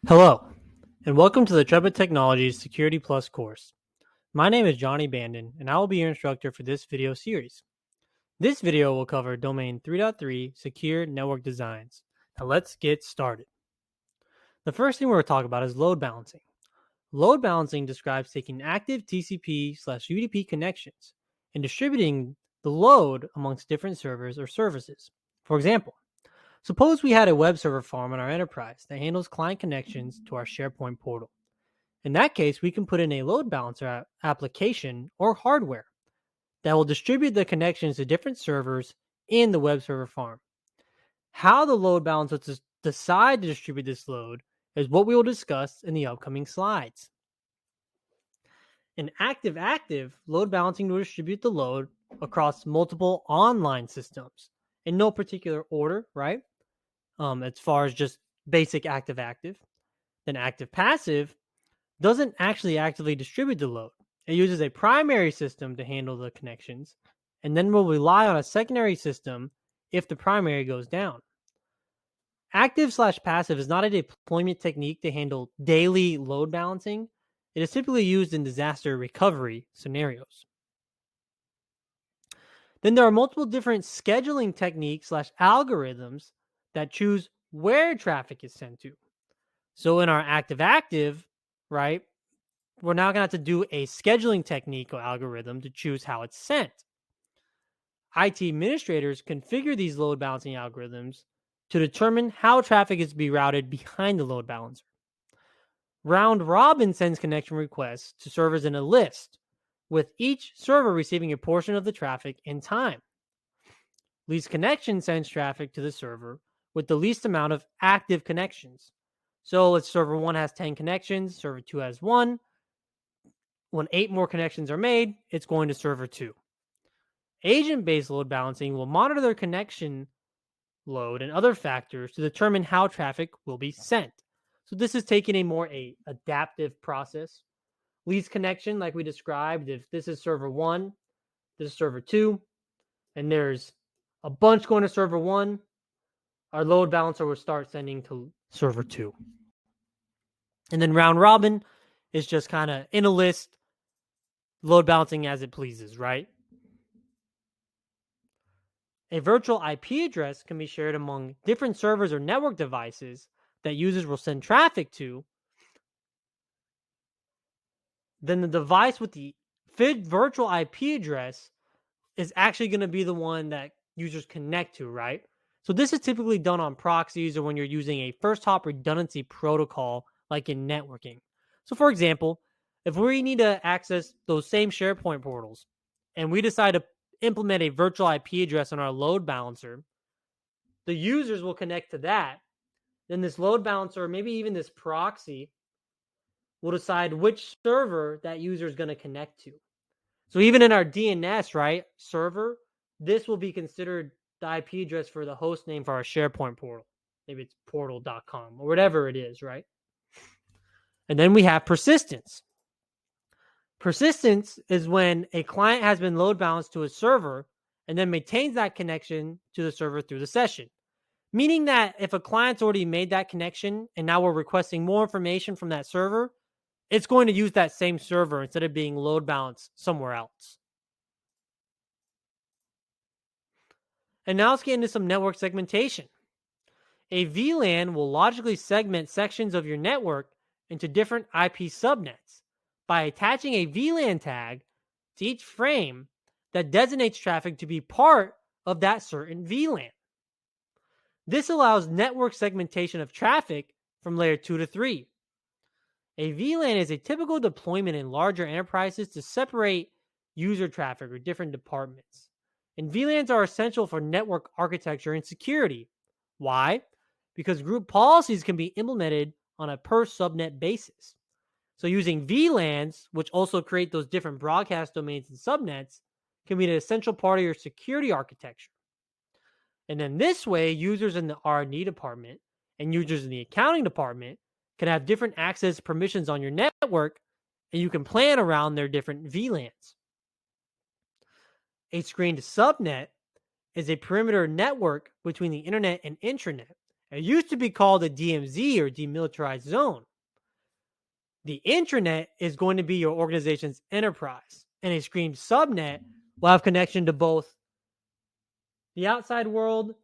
Hello, and welcome to the Trepid Technologies Security Plus course. My name is Johnny Bandon, and I will be your instructor for this video series. This video will cover Domain 3.3 Secure Network Designs. Now let's get started. The first thing we're going to talk about is load balancing. Load balancing describes taking active TCP/UDP connections and distributing the load amongst different servers or services. For example, suppose we had a web server farm in our enterprise that handles client connections to our SharePoint portal. In that case, we can put in a load balancer application or hardware that will distribute the connections to different servers in the web server farm. How the load balancers decide to distribute this load is what we will discuss in the upcoming slides. In active load balancing will distribute the load across multiple online systems in no particular order, right? As far as just basic active. Then active passive doesn't actually actively distribute the load. It uses a primary system to handle the connections, and then will rely on a secondary system if the primary goes down. Active/passive is not a deployment technique to handle daily load balancing. It is typically used in disaster recovery scenarios. Then there are multiple different scheduling techniques/algorithms that choose where traffic is sent to. So in our active, right, we're now going to have to do a scheduling technique or algorithm to choose how it's sent. IT administrators configure these load balancing algorithms to determine how traffic is to be routed behind the load balancer. Round robin sends connection requests to servers in a list, with each server receiving a portion of the traffic in time. Least connection sends traffic to the server with the least amount of active connections. So let's server 1 has 10 connections, server 2 has 1. When 8 more connections are made, it's going to server 2. Agent-based load balancing will monitor their connection load and other factors to determine how traffic will be sent. So this is taking a more adaptive process. Least connection, like we described, if this is server 1, this is server 2, and there's a bunch going to server 1, our load balancer will start sending to server 2. And then round robin is just kind of in a list, load balancing as it pleases, right? A virtual IP address can be shared among different servers or network devices that users will send traffic to. Then the device with the virtual IP address is actually going to be the one that users connect to, right? So this is typically done on proxies or when you're using a first hop redundancy protocol like in networking. So for example, if we need to access those same SharePoint portals and we decide to implement a virtual IP address on our load balancer, the users will connect to that. Then this load balancer, or maybe even this proxy, will decide which server that user is going to connect to. So even in our DNS, right, server, this will be considered the IP address for the host name for our SharePoint portal. Maybe it's portal.com or whatever it is, right? And then we have persistence. Persistence is when a client has been load balanced to a server and then maintains that connection to the server through the session. Meaning that if a client's already made that connection and now we're requesting more information from that server, it's going to use that same server instead of being load balanced somewhere else. And now let's get into some network segmentation. A VLAN will logically segment sections of your network into different IP subnets by attaching a VLAN tag to each frame that designates traffic to be part of that certain VLAN. This allows network segmentation of traffic from layer 2 to 3. A VLAN is a typical deployment in larger enterprises to separate user traffic or different departments. And VLANs are essential for network architecture and security. Why? Because group policies can be implemented on a per subnet basis. So using VLANs, which also create those different broadcast domains and subnets, can be an essential part of your security architecture. And then this way, users in the R&D department and users in the accounting department can have different access permissions on your network, and you can plan around their different VLANs. A screened subnet is a perimeter network between the internet and intranet, It used to be called a DMZ or demilitarized zone. The intranet is going to be your organization's enterprise, and a Scream subnet will have connection to both the outside world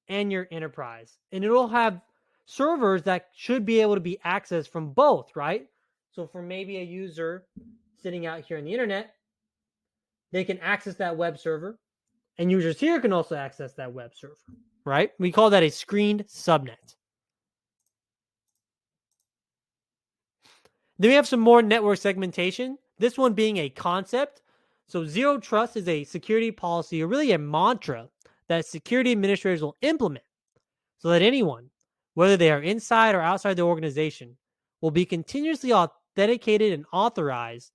and your enterprise. And it'll have servers that should be able to be accessed from both, right? So for maybe a user sitting out here on the internet, they can access that web server, and users here can also access that web server, right? We call that a screened subnet. Then we have some more network segmentation, this one being a concept. So zero trust is a security policy, or really a mantra that security administrators will implement so that anyone, whether they are inside or outside the organization, will be continuously authenticated and authorized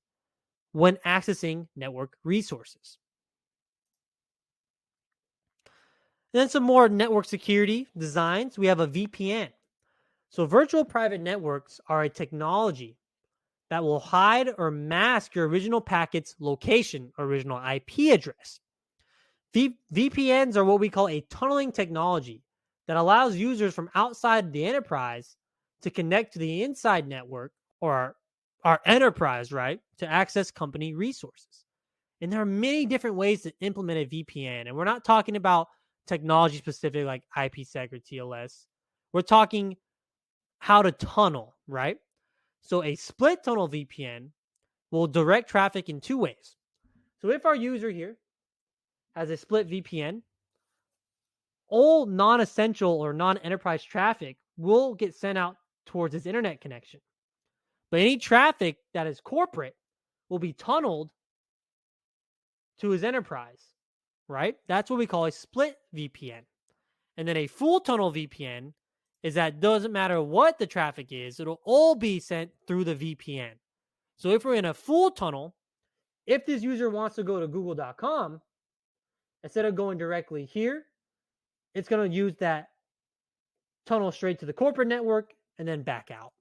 when accessing network resources. Then some more network security designs. We have a VPN. So virtual private networks are a technology that will hide or mask your original packet's location, original IP address. VPNs are what we call a tunneling technology that allows users from outside the enterprise to connect to the inside network, or our enterprise, right, to access company resources. And there are many different ways to implement a VPN. And we're not talking about technology specific like IPsec or TLS. We're talking how to tunnel, right? So a split tunnel VPN will direct traffic in two ways. So if our user here has a split VPN, all non-essential or non-enterprise traffic will get sent out towards his internet connection. But any traffic that is corporate will be tunneled to his enterprise, right? That's what we call a split VPN. And then a full tunnel VPN is that doesn't matter what the traffic is, it'll all be sent through the VPN. So if we're in a full tunnel, if this user wants to go to google.com, instead of going directly here, it's going to use that tunnel straight to the corporate network and then back out.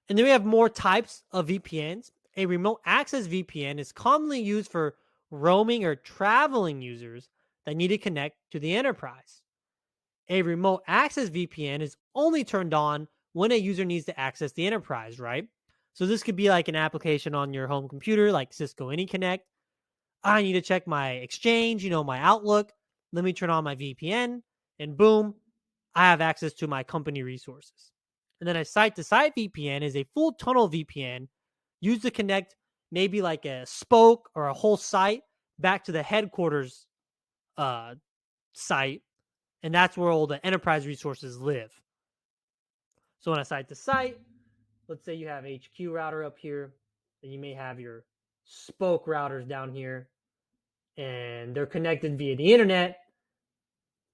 And then we have more types of VPNs. A remote access VPN is commonly used for roaming or traveling users that need to connect to the enterprise. A remote access VPN is only turned on when a user needs to access the enterprise, right? So this could be like an application on your home computer, like Cisco AnyConnect. I need to check my Exchange, my Outlook. Let me turn on my VPN, and boom, I have access to my company resources. And then a site-to-site VPN is a full tunnel VPN used to connect maybe like a spoke or a whole site back to the headquarters site, and that's where all the enterprise resources live. So on a site-to-site, let's say you have HQ router up here, and you may have your spoke routers down here, and they're connected via the internet,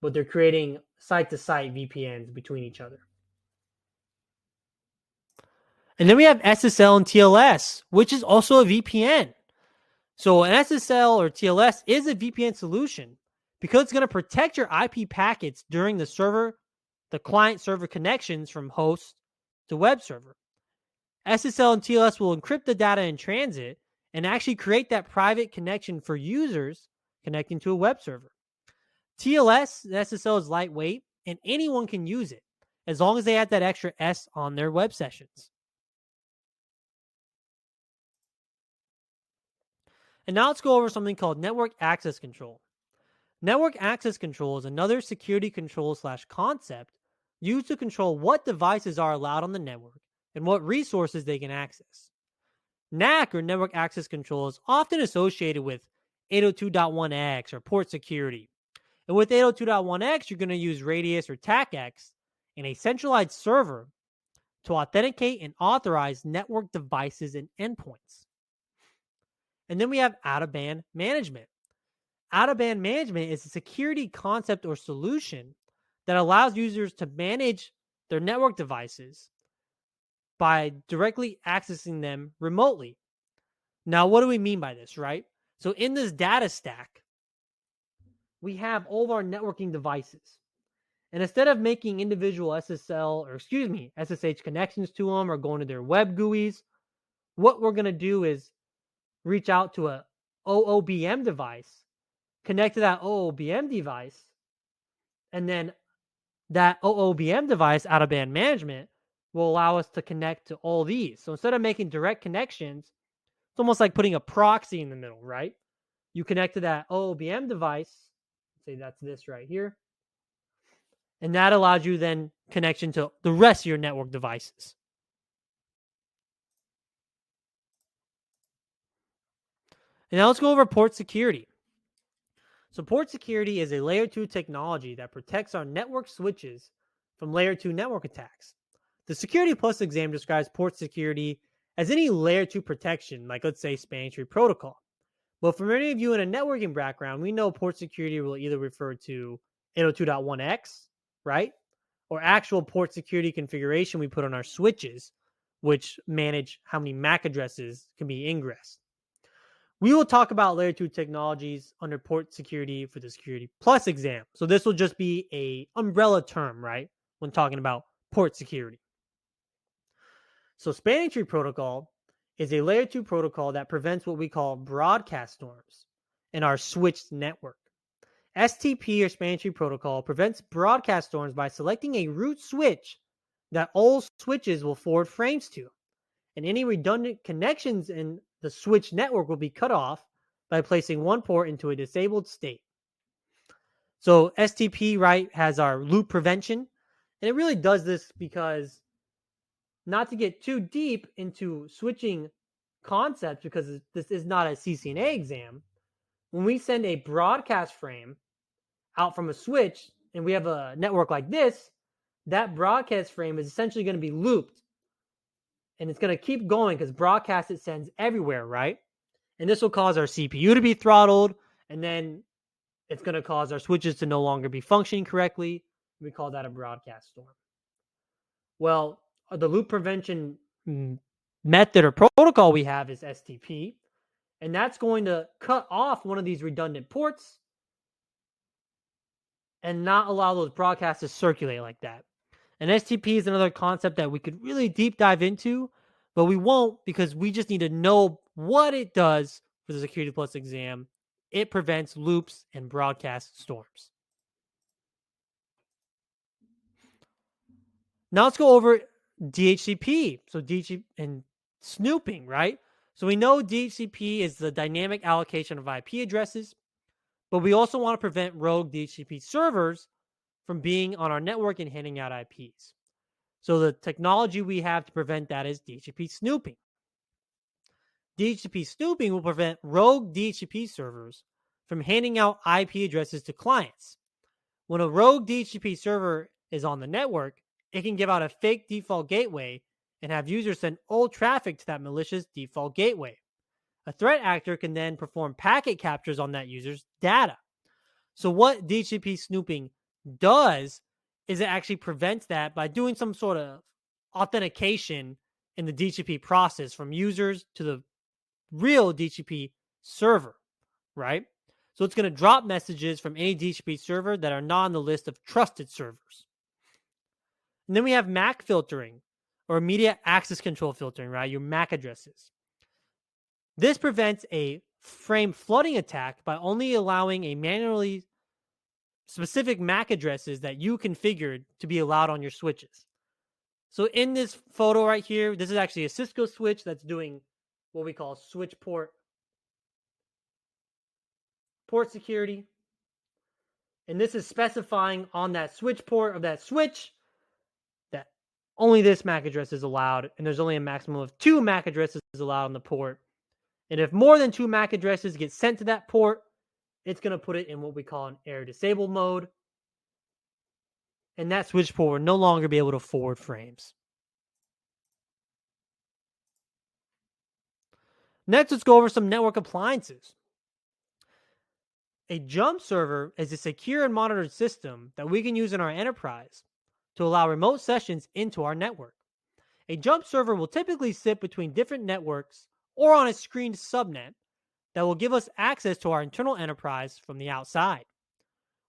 but they're creating site-to-site VPNs between each other. And then we have SSL and TLS, which is also a VPN. So an SSL or TLS is a VPN solution because it's going to protect your IP packets during the client-server connections from host to web server. SSL and TLS will encrypt the data in transit and actually create that private connection for users connecting to a web server. TLS, the SSL is lightweight, and anyone can use it as long as they add that extra S on their web sessions. And now let's go over something called network access control. Network access control is another security control / concept used to control what devices are allowed on the network and what resources they can access. NAC, or network access control, is often associated with 802.1x or port security. And with 802.1x, you're going to use Radius or TACX in a centralized server to authenticate and authorize network devices and endpoints. And then we have out-of-band management. Out-of-band management is a security concept or solution that allows users to manage their network devices by directly accessing them remotely. Now, what do we mean by this, right? So in this data stack, we have all of our networking devices. And instead of making individual SSH connections to them or going to their web GUIs, what we're going to do is reach out to a OOBM device connect to that OOBM device, and then that OOBM device out of band management will allow us to connect to all these. So instead of making direct connections, it's almost like putting a proxy in the middle, right? You connect to that OOBM device, say that's this right here, and that allows you then connection to the rest of your network devices. And now let's go over port security. So port security is a layer 2 technology that protects our network switches from layer 2 network attacks. The Security Plus exam describes port security as any layer 2 protection, like let's say spanning tree protocol. But for many of you in a networking background, we know port security will either refer to 802.1x, right? Or actual port security configuration we put on our switches, which manage how many MAC addresses can be ingressed. We will talk about layer 2 technologies under port security for the Security Plus exam. So this will just be a umbrella term, right? When talking about port security. So spanning tree protocol is a layer 2 protocol that prevents what we call broadcast storms in our switched network. STP or spanning tree protocol prevents broadcast storms by selecting a root switch that all switches will forward frames to. And any redundant connections in the switch network will be cut off by placing one port into a disabled state. So STP, right, has our loop prevention. And it really does this because, not to get too deep into switching concepts, because this is not a CCNA exam, when we send a broadcast frame out from a switch and we have a network like this, that broadcast frame is essentially going to be looped. And it's going to keep going because broadcast it sends everywhere, right? And this will cause our CPU to be throttled, and then it's going to cause our switches to no longer be functioning correctly. We call that a broadcast storm. Well, the loop prevention method or protocol we have is STP, and that's going to cut off one of these redundant ports and not allow those broadcasts to circulate like that. And STP is another concept that we could really deep dive into, but we won't because we just need to know what it does for the Security Plus exam. It prevents loops and broadcast storms. Now let's go over DHCP. So DHCP and snooping, right? So we know DHCP is the dynamic allocation of IP addresses, but we also want to prevent rogue DHCP servers from being on our network and handing out IPs. So the technology we have to prevent that is DHCP snooping. DHCP snooping will prevent rogue DHCP servers from handing out IP addresses to clients. When a rogue DHCP server is on the network, it can give out a fake default gateway and have users send old traffic to that malicious default gateway. A threat actor can then perform packet captures on that user's data. So what DHCP snooping does is it actually prevents that by doing some sort of authentication in the DHCP process from users to the real DHCP server, right? So it's going to drop messages from any DHCP server that are not on the list of trusted servers. And then we have MAC filtering or immediate access control filtering, right? Your MAC addresses. This prevents a frame flooding attack by only allowing a manually specific MAC addresses that you configured to be allowed on your switches. So in this photo right here, this is actually a Cisco switch that's doing what we call switch port security. And this is specifying on that switch port of that switch that only this MAC address is allowed, and there's only a maximum of 2 MAC addresses allowed on the port. And if more than 2 MAC addresses get sent to that port, it's going to put it in what we call an error disabled mode. And that switch port will no longer be able to forward frames. Next, let's go over some network appliances. A jump server is a secure and monitored system that we can use in our enterprise to allow remote sessions into our network. A jump server will typically sit between different networks or on a screened subnet that will give us access to our internal enterprise from the outside.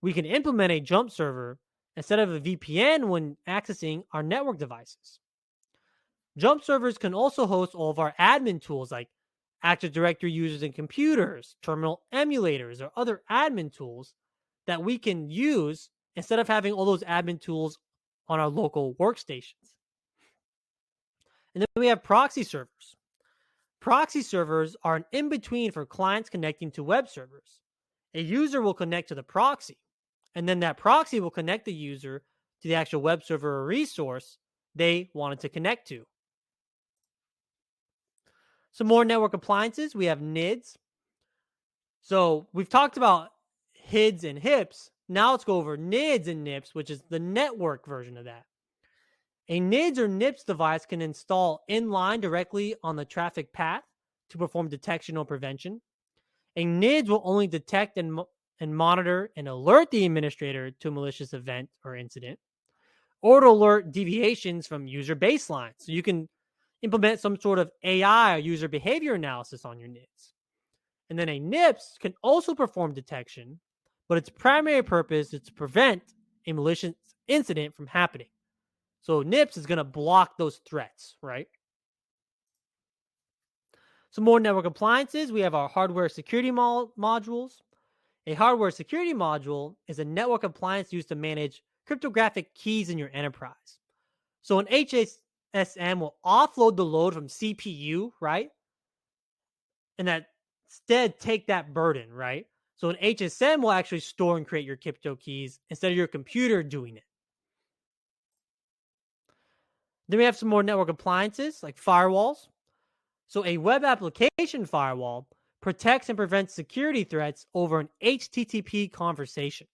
We can implement a jump server instead of a VPN when accessing our network devices. Jump servers can also host all of our admin tools like Active Directory users in computers, terminal emulators, or other admin tools that we can use instead of having all those admin tools on our local workstations. And then we have proxy servers. Proxy servers are an in between for clients connecting to web servers. A user will connect to the proxy, and then that proxy will connect the user to the actual web server or resource they wanted to connect to. Some more network appliances. We have NIDs. So we've talked about HIDs and HIPs. Now let's go over NIDs and NIPs, which is the network version of that. A NIDS or NIPS device can install inline directly on the traffic path to perform detection or prevention. A NIDS will only detect and monitor and alert the administrator to a malicious event or incident, or to alert deviations from user baselines. So you can implement some sort of AI or user behavior analysis on your NIDS. And then a NIPS can also perform detection, but its primary purpose is to prevent a malicious incident from happening. So NIPS is going to block those threats, right? Some more network appliances. We have our hardware security modules. A hardware security module is a network appliance used to manage cryptographic keys in your enterprise. So an HSM will offload the load from CPU, right? And that instead take that burden, right? So an HSM will actually store and create your crypto keys instead of your computer doing it. Then we have some more network appliances like firewalls. So a web application firewall protects and prevents security threats over an HTTP conversation.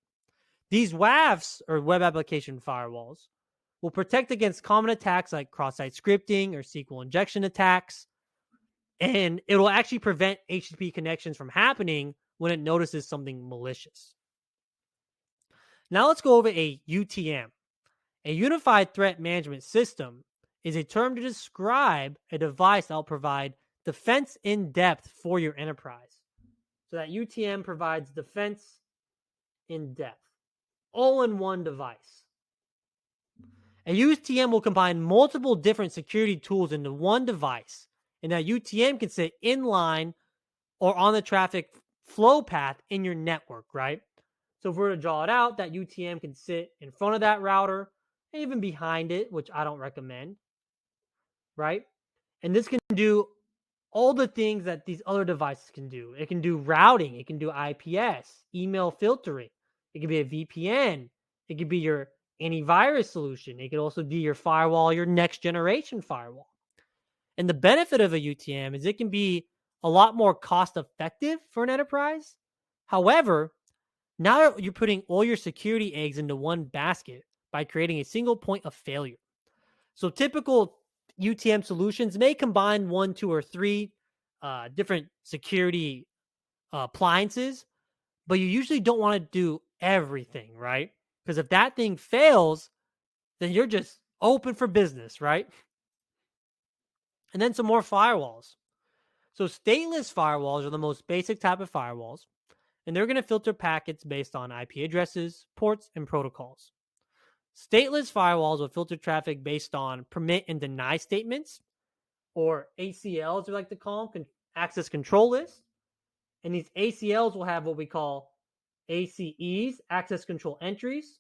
These WAFs, or web application firewalls, will protect against common attacks like cross-site scripting or SQL injection attacks, and it will actually prevent HTTP connections from happening when it notices something malicious. Now let's go over a UTM. A Unified Threat Management System is a term to describe a device that will provide defense in depth for your enterprise. So that UTM provides defense in depth, all in one device. A UTM will combine multiple different security tools into one device, and that UTM can sit inline or on the traffic flow path in your network, right? So if we're to draw it out, that UTM can sit in front of that router, even behind it, which I don't recommend, right? And this can do all the things that these other devices can do. It can do routing. It can do IPS, email filtering. It can be a VPN. It could be your antivirus solution. It could also be your firewall, your next generation firewall. And the benefit of a UTM is it can be a lot more cost effective for an enterprise. However, now you're putting all your security eggs into one basket by creating a single point of failure. So typical UTM solutions may combine 1, 2, or 3 different security appliances, but you usually don't want to do everything, right? Because if that thing fails, then you're just open for business, right? And then some more firewalls. So stateless firewalls are the most basic type of firewalls, and they're going to filter packets based on IP addresses, ports, and protocols. Stateless firewalls will filter traffic based on permit and deny statements, or ACLs, we like to call them, access control lists. And these ACLs will have what we call ACEs, access control entries,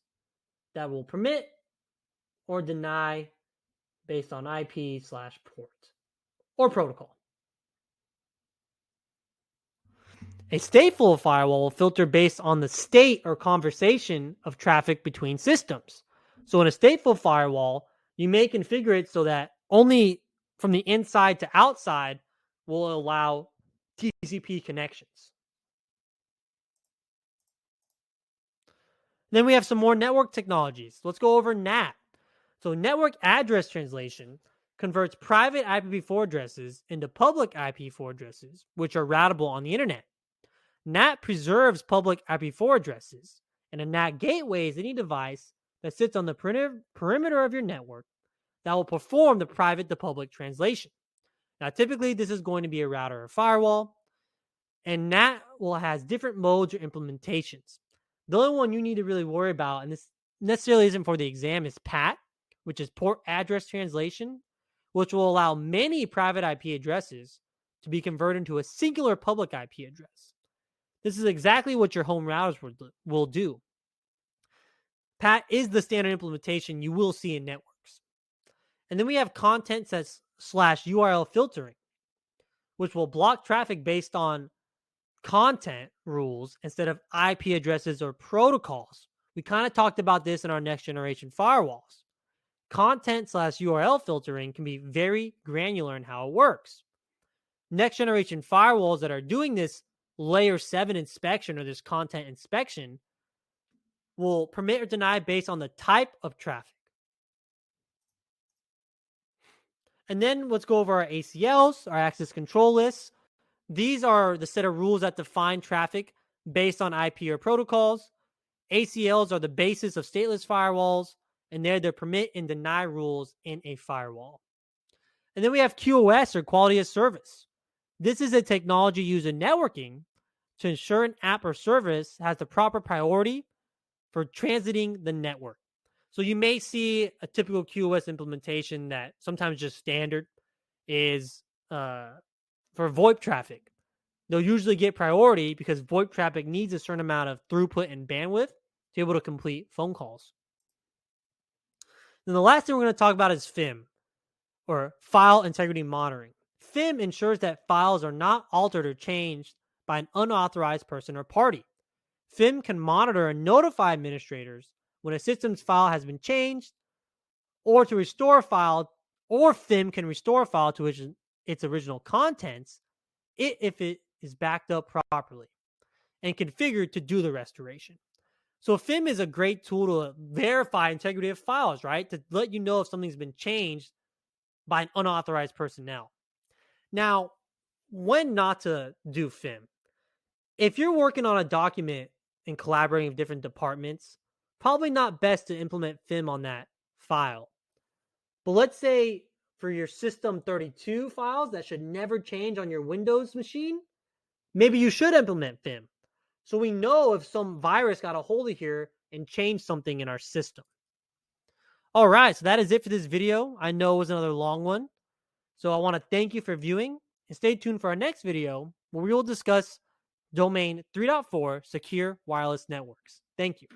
that will permit or deny based on IP/port or protocol. A stateful firewall will filter based on the state or conversation of traffic between systems. So in a stateful firewall, you may configure it so that only from the inside to outside will allow TCP connections. Then we have some more network technologies. Let's go over NAT. So network address translation converts private IPv4 addresses into public IPv4 addresses, which are routable on the internet. NAT preserves public IPv4 addresses, and a NAT gateway is any device that sits on the perimeter of your network that will perform the private to public translation. Now, typically, this is going to be a router or firewall, and NAT has different modes or implementations. The only one you need to really worry about, and this necessarily isn't for the exam, is PAT, which is port address translation, which will allow many private IP addresses to be converted into a singular public IP address. This is exactly what your home routers will do. PAT is the standard implementation you will see in networks. And then we have content slash URL filtering, which will block traffic based on content rules instead of IP addresses or protocols. We kind of talked about this in our next generation firewalls. Content slash URL filtering can be very granular in how it works. Next generation firewalls that are doing this layer 7 inspection or this content inspection will permit or deny based on the type of traffic. And then let's go over our ACLs, our access control lists. These are the set of rules that define traffic based on IP or protocols. ACLs are the basis of stateless firewalls, and they're the permit and deny rules in a firewall. And then we have QoS, or quality of service. This is a technology used in networking to ensure an app or service has the proper priority for transiting the network. So you may see a typical QoS implementation that sometimes just standard is for VoIP traffic. They'll usually get priority because VoIP traffic needs a certain amount of throughput and bandwidth to be able to complete phone calls. Then the last thing we're going to talk about is FIM, or File Integrity Monitoring. FIM ensures that files are not altered or changed by an unauthorized person or party. FIM can monitor and notify administrators when a system's file has been changed, or to restore a file, or FIM can restore a file to its original contents if it is backed up properly and configured to do the restoration. So FIM is a great tool to verify integrity of files, right? To let you know if something's been changed by an unauthorized personnel. Now, when not to do FIM? If you're working on a document and collaborating with different departments, probably not best to implement FIM on that file. But let's say for your System 32 files that should never change on your Windows machine, maybe you should implement FIM. So we know if some virus got a hold of here and changed something in our system. All right, so that is it for this video. I know it was another long one. So I want to thank you for viewing, and stay tuned for our next video where we will discuss Domain 3.4 Secure Wireless Networks. Thank you.